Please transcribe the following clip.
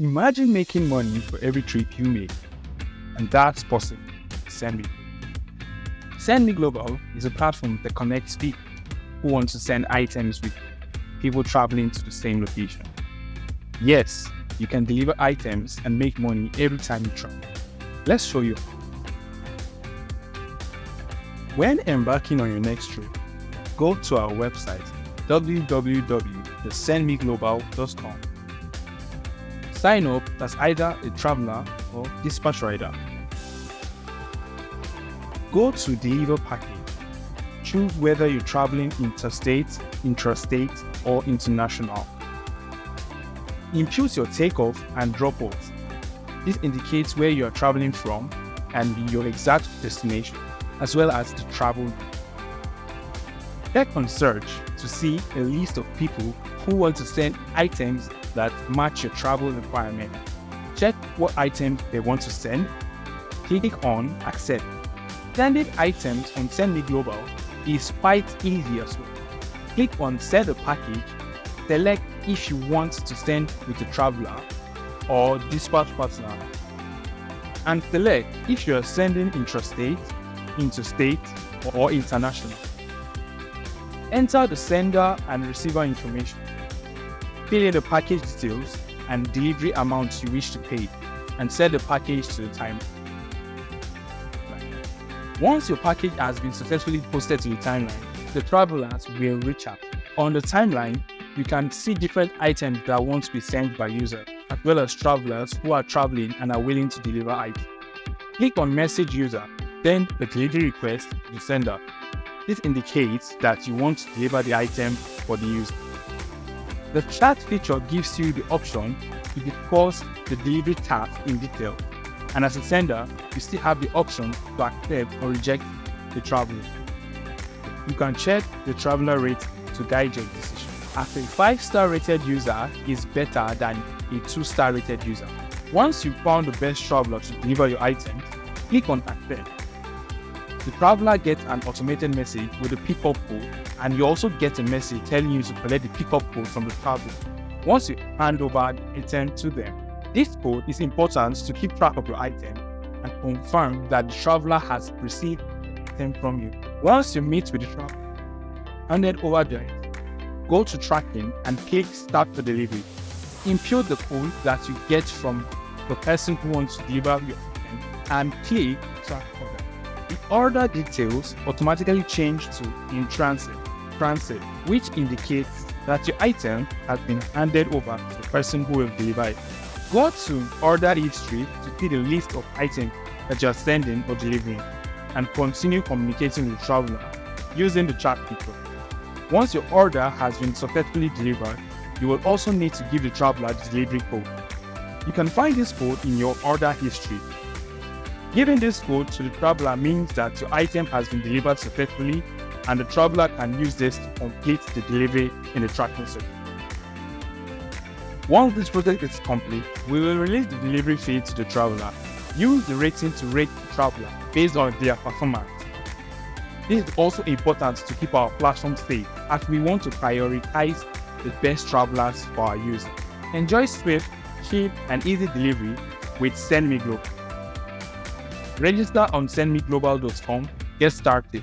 Imagine making money for every trip you make, and that's possible with Sendmeglobal. Sendmeglobal is a platform that connects people who want to send items with people traveling to the same location. Yes, you can deliver items and make money every time you travel. Let's show you how. When embarking on your next trip, go to our website www.sendmeglobal.com. Sign up as either a traveler or dispatch rider. Go to Deliver Package. Choose whether you're traveling interstate, intrastate, or international. Input your takeoff and drop-off. This indicates where you are traveling from and your exact destination, as well as the travel route. Check on Search to see a list of people who want to send items that match your travel requirement. Check what items they want to send. Click on Accept. Sending items on Sendmeglobal is quite easy as well. Click on Set a Package. Select if you want to send with a traveler or dispatch partner, and select if you are sending intrastate, interstate, or international. Enter the sender and receiver information. Fill in the package details and delivery amount you wish to pay, and set the package to the timeline. Once your package has been successfully posted to the timeline, the travelers will reach out. On the timeline, you can see different items that want to be sent by users, as well as travelers who are traveling and are willing to deliver items. Click on Message User, then the delivery request to the sender. This indicates that you want to deliver the item for the user. The chat feature gives you the option to discuss the delivery task in detail, and as a sender, you still have the option to accept or reject the traveler. You can check the traveler rate to guide your decision. As a 5-star rated user is better than a 2-star rated user. Once you've found the best traveler to deliver your items, click on Accept. The traveler gets an automated message with a pickup code, and you also get a message telling you to collect the pickup code from the traveler once you hand over the item to them. This code is important to keep track of your item and confirm that the traveler has received the item from you. Once you meet with the traveler, hand it over the item. Go to Tracking and click Start the Delivery. Input the code that you get from the person who wants to deliver your item and click Track Order. The order details automatically change to In Transit, which indicates that your item has been handed over to the person who will deliver it. Go to Order History to see the list of items that you are sending or delivering, and continue communicating with the traveler using the chat feature. Once your order has been successfully delivered, you will also need to give the traveler the delivery code. You can find this code in your order history. Giving this code to the traveler means that your item has been delivered successfully, and the traveler can use this to complete the delivery in the tracking section. Once this project is complete, we will release the delivery fee to the traveler. Use the rating to rate the traveler based on their performance. This is also important to keep our platform safe, as we want to prioritize the best travelers for our users. Enjoy swift, cheap, and easy delivery with Sendmeglobal. Register on sendmeglobal.com. Get started.